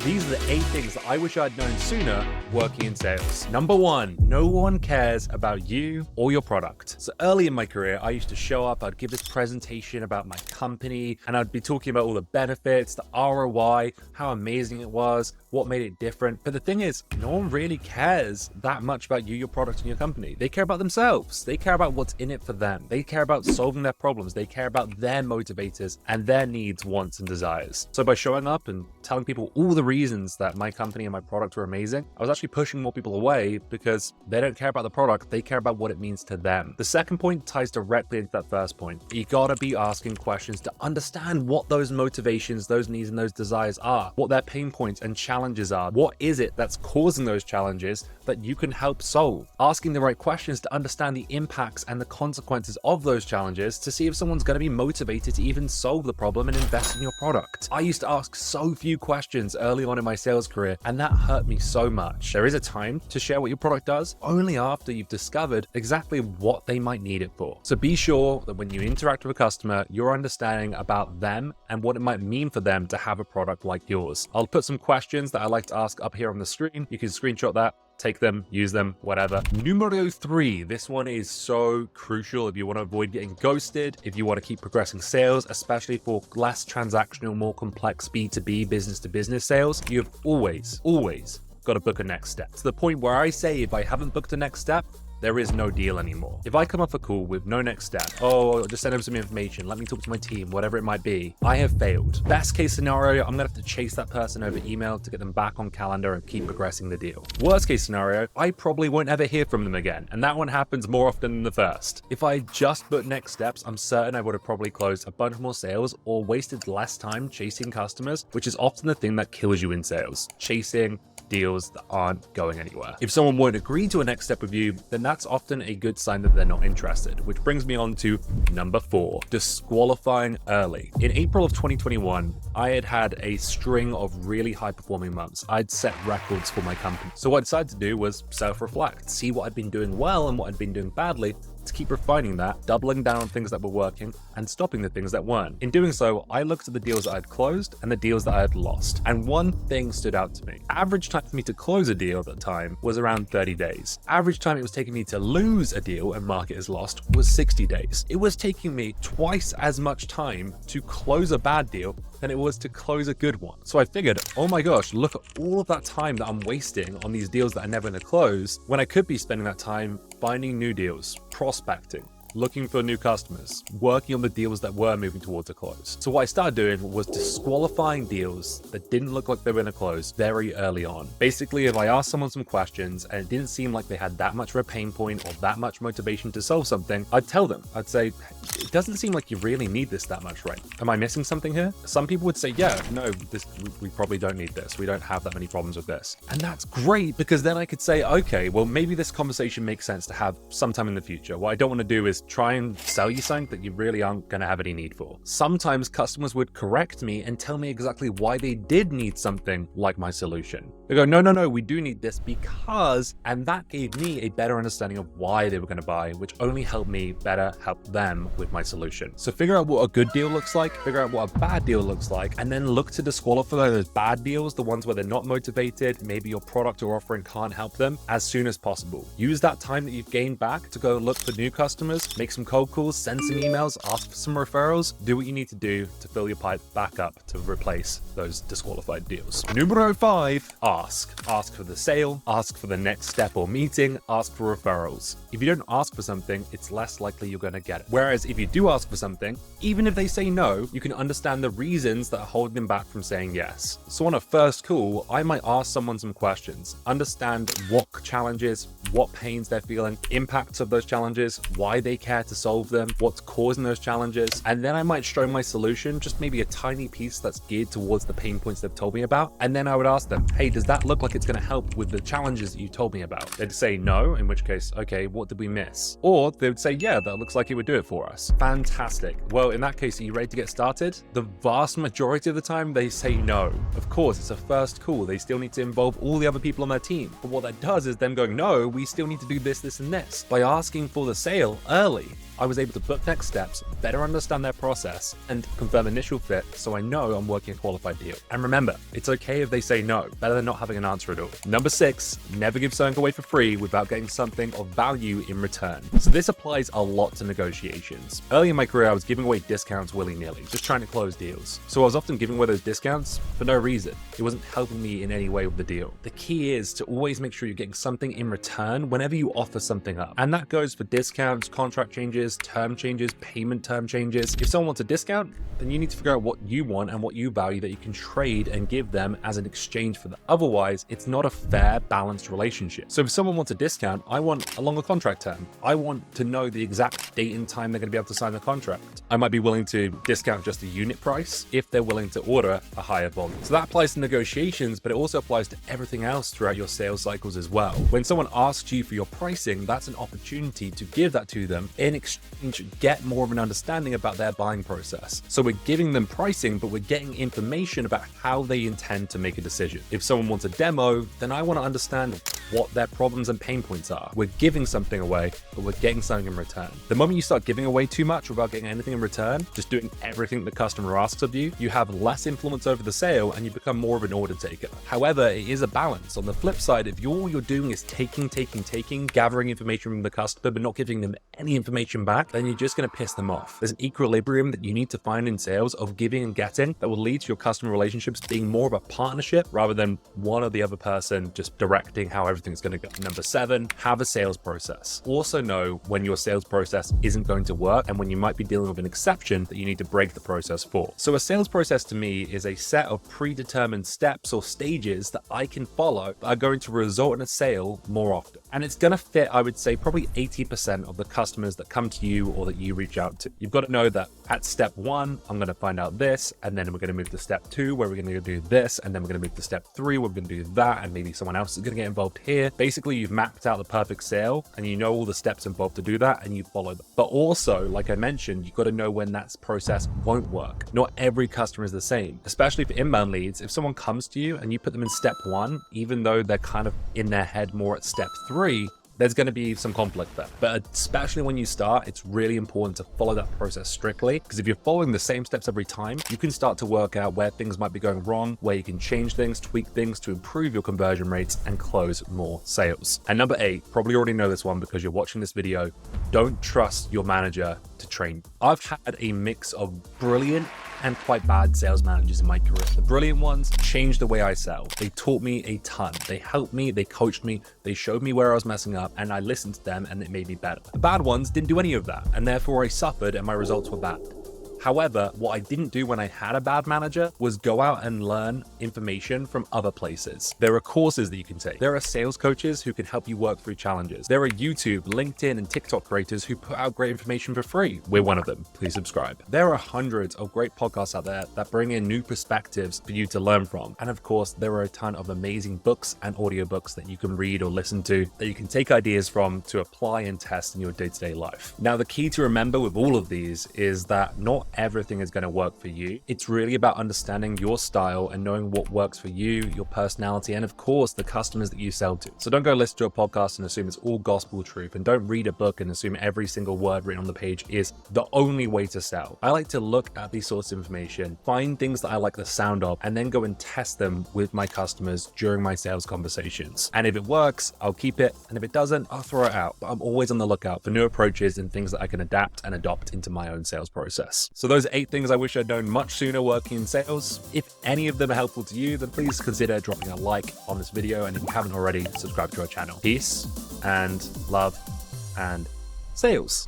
These are the 8 things that I wish I'd known sooner working in sales. Number 1, no one cares about you or your product. So early in my career, I used to show up, I'd give this presentation about my company, and I'd be talking about all the benefits, the ROI, how amazing it was, what made it different. But the thing is, no one really cares that much about you, your product, and your company. They care about themselves. They care about what's in it for them. They care about solving their problems. They care about their motivators and their needs, wants, and desires. So by showing up and telling people all the reasons that my company and my product are amazing, I was actually pushing more people away because they don't care about the product. They care about what it means to them. The second point ties directly into that first point. You gotta be asking questions to understand what those motivations, those needs, and those desires are, what their pain points and challenges are. What is it that's causing those challenges that you can help solve? Asking the right questions to understand the impacts and the consequences of those challenges to see if someone's going to be motivated to even solve the problem and invest in your product. I used to ask so few questions early on in my sales career, and that hurt me so much. There is a time to share what your product does, only after you've discovered exactly what they might need it for. So be sure that when you interact with a customer, you're understanding about them and what it might mean for them to have a product like yours. I'll put some questions that I like to ask up here on the screen. You can screenshot that, take them, use them, whatever. Numero 3, this one is so crucial if you want to avoid getting ghosted, if you want to keep progressing sales, especially for less transactional, more complex B2B business to business sales. You've always got to book a next step. To the point where I say, if I haven't booked a next step, there is no deal anymore. If I come off a call with no next step, just send them some information, let me talk to my team, whatever it might be, I have failed. Best case scenario, I'm gonna have to chase that person over email to get them back on calendar and keep progressing the deal. Worst case scenario, I probably won't ever hear from them again, and that one happens more often than the first. If I just booked next steps, I'm certain I would have probably closed a bunch more sales or wasted less time chasing customers, which is often the thing that kills you in sales. Chasing deals that aren't going anywhere. If someone won't agree to a next step with you, then that's often a good sign that they're not interested, which brings me on to number 4, disqualifying early. In April of 2021, I had a string of really high performing months. I'd set records for my company. So what I decided to do was self-reflect, see what I'd been doing well and what I'd been doing badly, to keep refining that, doubling down on things that were working and stopping the things that weren't. In doing so, I looked at the deals that I'd closed and the deals that I had lost. And one thing stood out to me. Average time for me to close a deal at the time was around 30 days. Average time it was taking me to lose a deal and mark it as lost was 60 days. It was taking me twice as much time to close a bad deal than it was to close a good one. So I figured, oh my gosh, look at all of that time that I'm wasting on these deals that are never gonna close, when I could be spending that time finding new deals, prospecting, looking for new customers, working on the deals that were moving towards a close. So what I started doing was disqualifying deals that didn't look like they were going to close very early on. Basically, if I asked someone some questions and it didn't seem like they had that much of a pain point or that much motivation to solve something, I'd tell them, I'd say, it doesn't seem like you really need this that much, right? Am I missing something here? Some people would say, yeah, no, we probably don't need this. We don't have that many problems with this. And that's great, because then I could say, okay, well, maybe this conversation makes sense to have sometime in the future. What I don't want to do is try and sell you something that you really aren't going to have any need for. Sometimes customers would correct me and tell me exactly why they did need something like my solution. They go, no, we do need this because, and that gave me a better understanding of why they were going to buy, which only helped me better help them with my solution. So figure out what a good deal looks like, figure out what a bad deal looks like, and then look to disqualify those bad deals, the ones where they're not motivated, maybe your product or offering can't help them, as soon as possible. Use that time that you've gained back to go look for new customers, make some cold calls, send some emails, ask for some referrals, do what you need to do to fill your pipe back up to replace those disqualified deals. Numero 5, ask. Ask for the sale, ask for the next step or meeting, ask for referrals. If you don't ask for something, it's less likely you're going to get it. Whereas if you do ask for something, even if they say no, you can understand the reasons that are holding them back from saying yes. So on a first call, I might ask someone some questions, understand what challenges, what pains they're feeling, impacts of those challenges, why they care to solve them, what's causing those challenges, and then I might show my solution, just maybe a tiny piece that's geared towards the pain points they've told me about, and then I would ask them, hey, does that look like it's going to help with the challenges that you told me about? They'd say no, in which case, okay, what did we miss? Or they would say, yeah, that looks like it would do it for us. Fantastic. Well, in that case, are you ready to get started? The vast majority of the time, they say no. Of course, it's a first call. They still need to involve all the other people on their team. But what that does is them going, no, we still need to do this, this, and this. By asking for the sale early, I was able to book next steps, better understand their process, and confirm initial fit so I know I'm working a qualified deal. And remember, it's okay if they say no, better than not having an answer at all. Number 6, never give something away for free without getting something of value in return. So this applies a lot to negotiations. Early in my career, I was giving away discounts willy-nilly, just trying to close deals. So I was often giving away those discounts for no reason. It wasn't helping me in any way with the deal. The key is to always make sure you're getting something in return whenever you offer something up. And that goes for discounts, contract changes, term changes, payment term changes. If someone wants a discount, then you need to figure out what you want and what you value that you can trade and give them as an exchange for that. Otherwise, it's not a fair, balanced relationship. So if someone wants a discount, I want a longer contract term. I want to know the exact date and time they're going to be able to sign the contract. I might be willing to discount just the unit price if they're willing to order a higher volume. So that applies to negotiations, but it also applies to everything else throughout your sales cycles as well. When someone asks you for your pricing, that's an opportunity to give that to them. In exchange, get more of an understanding about their buying process. So we're giving them pricing, but we're getting information about how they intend to make a decision. If someone wants a demo, then I want to understand what their problems and pain points are. We're giving something away, but we're getting something in return. The moment you start giving away too much without getting anything in return, just doing everything the customer asks of you, you have less influence over the sale and you become more of an order taker. However, it is a balance. On the flip side, if all you're doing is taking, gathering information from the customer, but not giving them any information back, then you're just going to piss them off. There's an equilibrium that you need to find in sales of giving and getting that will lead to your customer relationships being more of a partnership rather than one or the other person just directing how everything's going to go. Number 7, have a sales process. Also know when your sales process isn't going to work and when you might be dealing with an exception that you need to break the process for. So a sales process to me is a set of predetermined steps or stages that I can follow that are going to result in a sale more often. And it's going to fit, I would say, probably 80% of the customers that come to you or that you reach out to. You've got to know that at step 1, I'm going to find out this, and then we're going to move to step 2, where we're going to do this, and then we're going to move to step 3, where we're going to do that, and maybe someone else is going to get involved here. Basically, you've mapped out the perfect sale, and you know all the steps involved to do that, and you follow them. But also, like I mentioned, you've got to know when that process won't work. Not every customer is the same, especially for inbound leads. If someone comes to you and you put them in step 1, even though they're kind of in their head more at step 3, there's going to be some conflict there. But especially when you start, it's really important to follow that process strictly, because if you're following the same steps every time, you can start to work out where things might be going wrong, where you can change things, tweak things to improve your conversion rates and close more sales. And number 8, probably already know this one because you're watching this video, don't trust your manager to train you. I've had a mix of brilliant and quite bad sales managers in my career. The brilliant ones changed the way I sell. They taught me a ton. They helped me, they coached me, they showed me where I was messing up, and I listened to them and it made me better. The bad ones didn't do any of that, and therefore I suffered and my results were bad. However, what I didn't do when I had a bad manager was go out and learn information from other places. There are courses that you can take. There are sales coaches who can help you work through challenges. There are YouTube, LinkedIn, and TikTok creators who put out great information for free. We're one of them. Please subscribe. There are hundreds of great podcasts out there that bring in new perspectives for you to learn from. And of course, there are a ton of amazing books and audiobooks that you can read or listen to that you can take ideas from to apply and test in your day-to-day life. Now, the key to remember with all of these is that not everything is going to work for you. It's really about understanding your style and knowing what works for you, your personality, and of course, the customers that you sell to. So don't go listen to a podcast and assume it's all gospel truth, and don't read a book and assume every single word written on the page is the only way to sell. I like to look at these sorts of information, find things that I like the sound of, and then go and test them with my customers during my sales conversations. And if it works, I'll keep it, and if it doesn't, I'll throw it out. But I'm always on the lookout for new approaches and things that I can adapt and adopt into my own sales process. So those 8 things I wish I'd known much sooner working in sales. If any of them are helpful to you, then please consider dropping a like on this video. And if you haven't already, subscribe to our channel. Peace and love and sales.